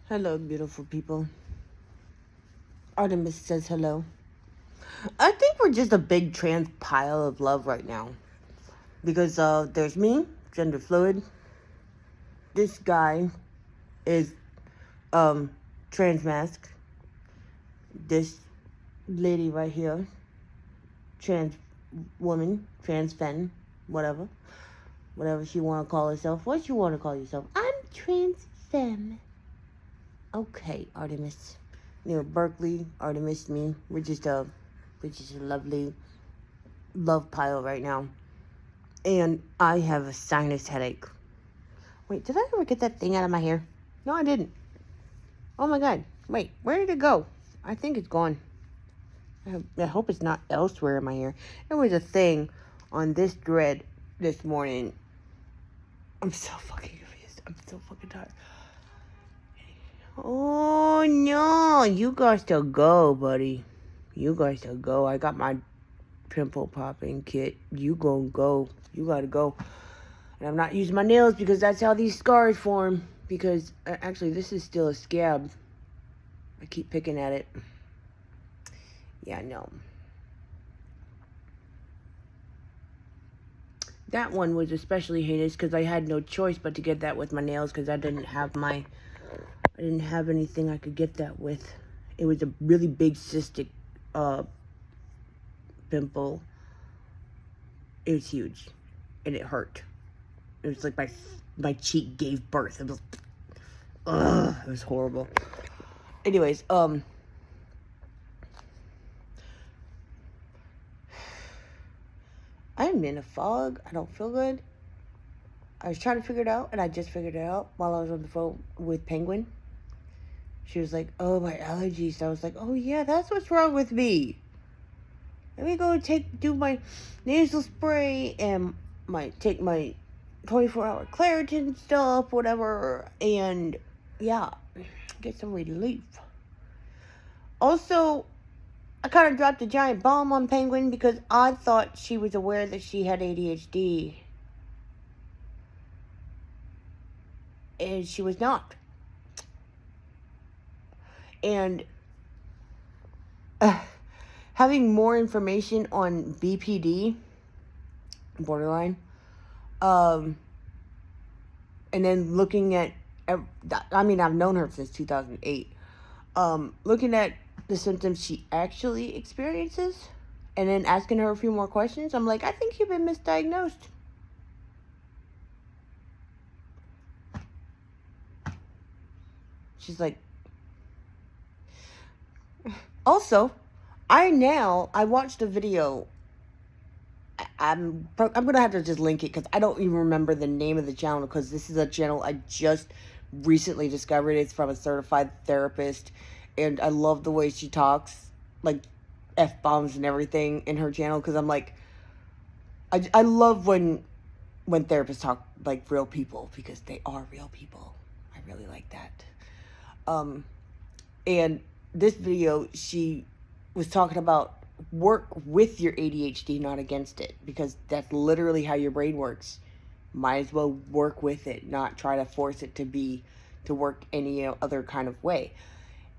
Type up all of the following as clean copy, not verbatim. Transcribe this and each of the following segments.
Hello, beautiful people. Artemis says hello. I think we're just a big trans pile of love right now. Because there's me, gender fluid. This guy is trans mask. This lady right here, trans woman, trans femme, whatever. Whatever she want to call herself. What you want to call yourself? I'm trans femme. Okay, Artemis. Berkeley, Artemis, me. We're just a lovely love pile right now. And I have a sinus headache. Wait, did I ever get that thing out of my hair? No, I didn't. Oh my god. Wait, where did it go? I think it's gone. I hope it's not elsewhere in my hair. There was a thing on this dread this morning. I'm so fucking confused. I'm so fucking tired. Oh no, you got to go, buddy. You got to go. I got my pimple popping kit. You gonna go. You gotta go. And I'm not using my nails because that's how these scars form. Because actually, this is still a scab. I keep picking at it. Yeah, no. That one was especially heinous because I had no choice but to get that with my nails because I didn't have anything I could get that with. It was a really big cystic pimple. It was huge. And it hurt. It was like my cheek gave birth. It was horrible. Anyways, I'm in a fog. I don't feel good. I was trying to figure it out, and I just figured it out while I was on the phone with Penguin. She was like, oh, my allergies. I was like, oh, yeah, that's what's wrong with me. Let me go do my nasal spray and take my 24-hour Claritin stuff, whatever, and, yeah, get some relief. Also, I kind of dropped a giant bomb on Penguin because I thought she was aware that she had ADHD. And she was not. And having more information on BPD, borderline, and then looking at, I mean, I've known her since 2008, looking at the symptoms she actually experiences, and then asking her a few more questions, I'm like, I think you've been misdiagnosed. She's like, also, I watched a video. I'm gonna have to just link it because I don't even remember the name of the channel because this is a channel I just recently discovered. It's from a certified therapist, and I love the way she talks, like F-bombs and everything in her channel because I'm like, I love when therapists talk like real people because they are real people. I really like that. And this video, she was talking about work with your ADHD, not against it, because that's literally how your brain works. Might as well work with it, not try to force it to work any other kind of way.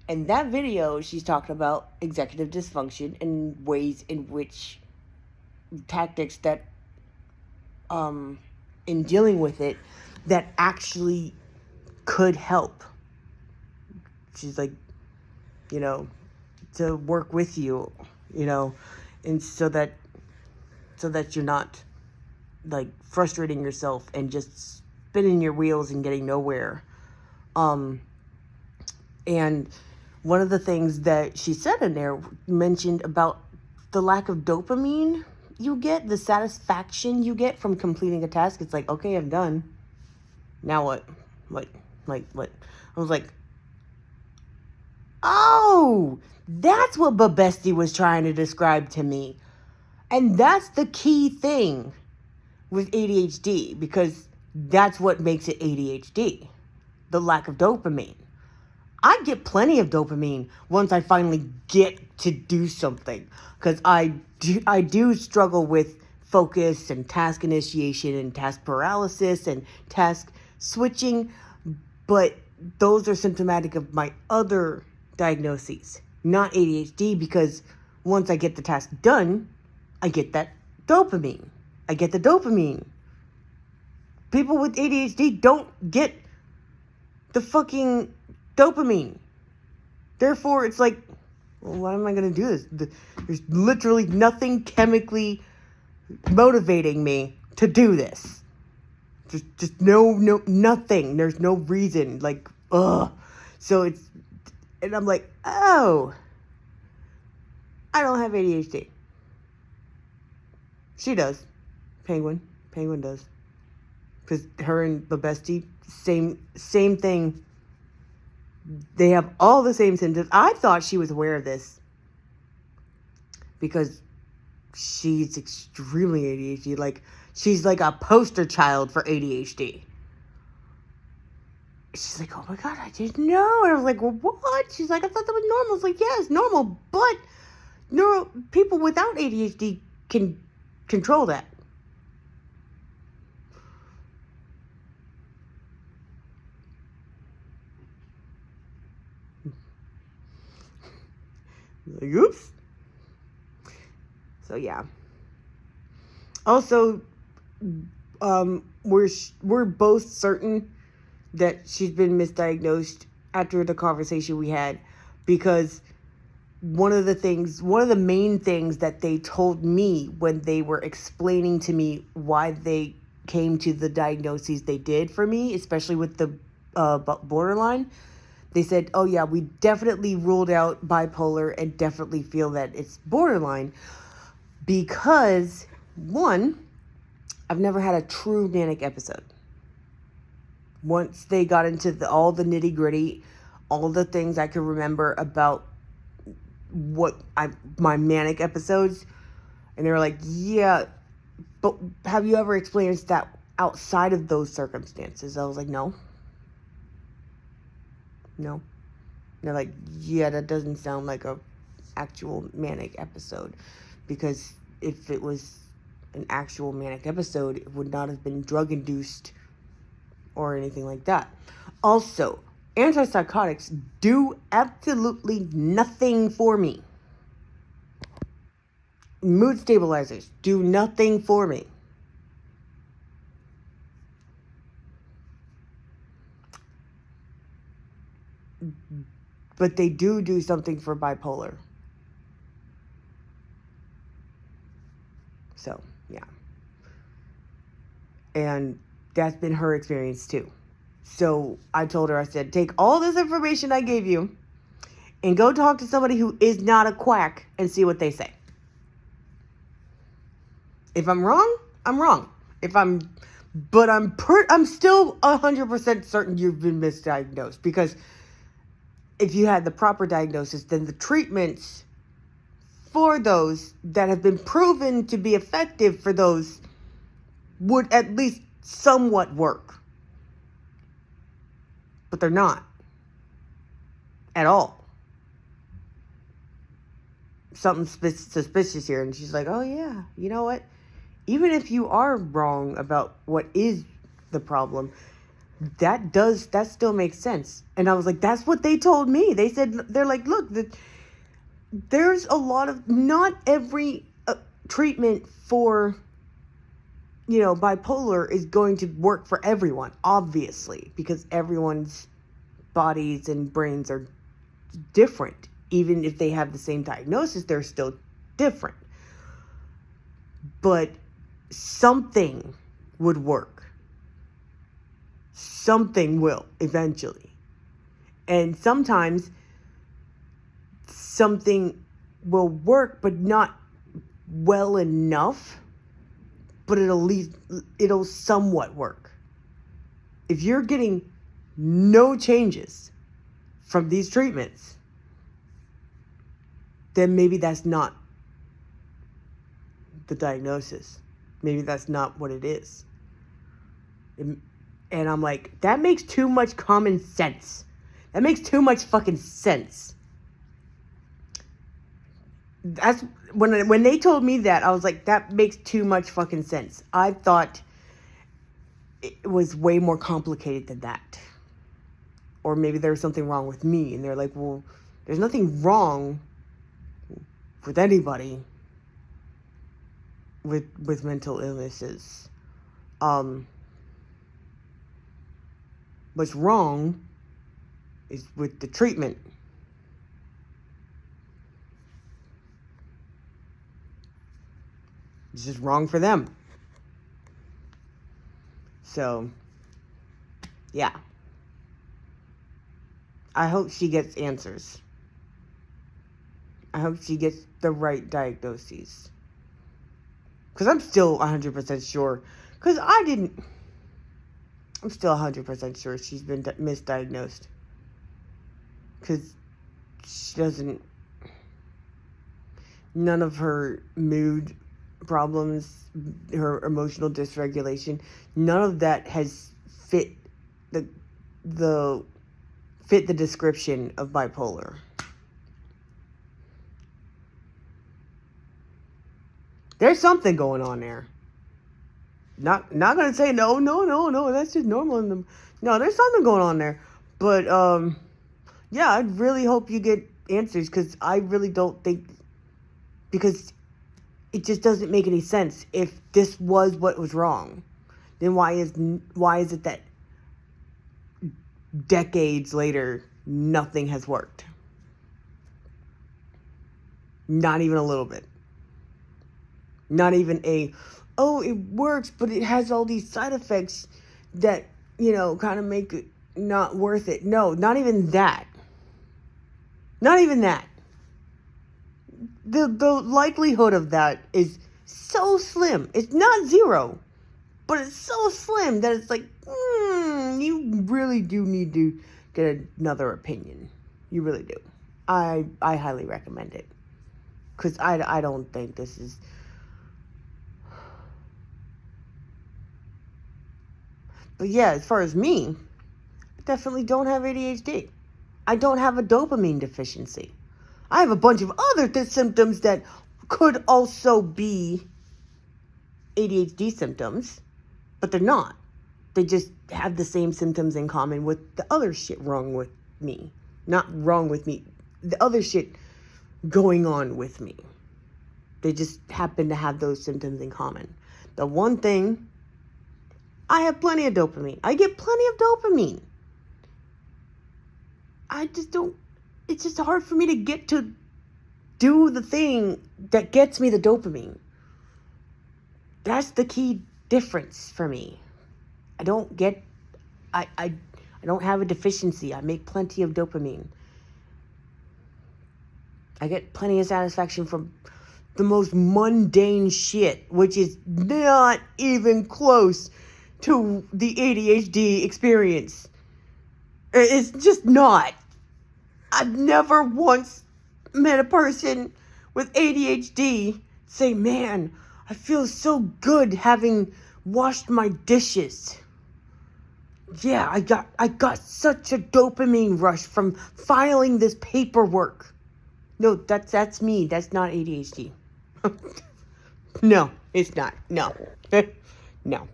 And that video, she's talking about executive dysfunction and ways in which tactics that, in dealing with it, that actually could help. She's like, to work with you, and so that you're not like frustrating yourself and just spinning your wheels and getting nowhere. And one of the things that she said in there mentioned about the lack of dopamine you get, the satisfaction you get from completing a task. It's like, okay, I'm done. Now what? What? I was like, oh, that's what Babesti was trying to describe to me. And that's the key thing with ADHD, because that's what makes it ADHD, the lack of dopamine. I get plenty of dopamine once I finally get to do something, because I do struggle with focus and task initiation and task paralysis and task switching, but those are symptomatic of my other diagnoses, not ADHD, because once I get the task done, I get that dopamine. I get the dopamine. People with ADHD don't get the fucking dopamine. Therefore, it's like, well, why am I going to do this? There's literally nothing chemically motivating me to do this. Just nothing. There's no reason. Like, ugh. So and I'm like, oh, I don't have ADHD. She does. Penguin does. Because her and the bestie, same thing. They have all the same symptoms. I thought she was aware of this because she's extremely ADHD. Like, she's like a poster child for ADHD. She's like, oh my God, I didn't know. And I was like, well, what? She's like, I thought that was normal. It's like, yeah, it's normal, but people without ADHD can control that. Like, oops. So yeah. Also, we're both certain that she's been misdiagnosed after the conversation we had, because one of the main things that they told me when they were explaining to me why they came to the diagnoses they did for me, especially with the borderline, they said, oh yeah, we definitely ruled out bipolar and definitely feel that it's borderline because, one, I've never had a true manic episode. Once they got into all the nitty gritty, all the things I could remember about my manic episodes, and they were like, yeah, but have you ever experienced that outside of those circumstances? I was like, no. And they're like, yeah, that doesn't sound like a actual manic episode, because if it was an actual manic episode, it would not have been drug induced or anything like that. Also, antipsychotics do absolutely nothing for me. Mood stabilizers do nothing for me. But they do something for bipolar. So, yeah. And that's been her experience too. So I told her, I said, take all this information I gave you and go talk to somebody who is not a quack and see what they say. If I'm wrong, I'm wrong. But I'm still 100% certain you've been misdiagnosed, because if you had the proper diagnosis, then the treatments for those that have been proven to be effective for those would at least somewhat work. But they're not. At all. Something suspicious here. And she's like, oh yeah, you know what? Even if you are wrong about what is the problem, that still makes sense. And I was like, that's what they told me. They said, they're like, look, there's a lot of, not every treatment for, bipolar is going to work for everyone, obviously, because everyone's bodies and brains are different. Even if they have the same diagnosis, they're still different. But something would work. Something will eventually. And sometimes something will work, but not well enough, but it'll somewhat work. If you're getting no changes from these treatments, then maybe that's not the diagnosis. Maybe that's not what it is. And I'm like, that makes too much common sense. That makes too much fucking sense. That's when they told me that, I was like, that makes too much fucking sense. I thought it was way more complicated than that. or maybe there's something wrong with me. And they're like, well, there's nothing wrong with anybody with mental illnesses. What's wrong is with the treatment. It's just wrong for them. So, yeah. I hope she gets answers. I hope she gets the right diagnoses. Because I'm still 100% sure. Because I'm still 100% sure she's been misdiagnosed. Because she doesn't... None of her mood problems, her emotional dysregulation, none of that has fit the description of bipolar. There's something going on there. Not gonna say no, that's just normal in them. No, there's something going on there. But yeah, I really hope you get answers, because I really don't think, because it just doesn't make any sense. If this was what was wrong, then why is it that decades later nothing has worked? Not even a little bit. Not even it works, but it has all these side effects that, kind of make it not worth it. No, not even that. Not even that. The likelihood of that is so slim. It's not zero, but it's so slim that it's like, you really do need to get another opinion. You really do. I highly recommend it, because I don't think this is... But yeah, as far as me, I definitely don't have ADHD. I don't have a dopamine deficiency. I have a bunch of other symptoms that could also be ADHD symptoms, but they're not. They just have the same symptoms in common with the other shit wrong with me. Not wrong with me. The other shit going on with me. They just happen to have those symptoms in common. The one thing, I have plenty of dopamine. I get plenty of dopamine. I just don't... It's just hard for me to get to do the thing that gets me the dopamine. That's the key difference for me. I don't have a deficiency. I make plenty of dopamine. I get plenty of satisfaction from the most mundane shit, which is not even close to the ADHD experience. It's just not. I've never once met a person with ADHD say, man, I feel so good having washed my dishes. Yeah, I got such a dopamine rush from filing this paperwork. No, that's me. That's not ADHD. No, it's not. No. No.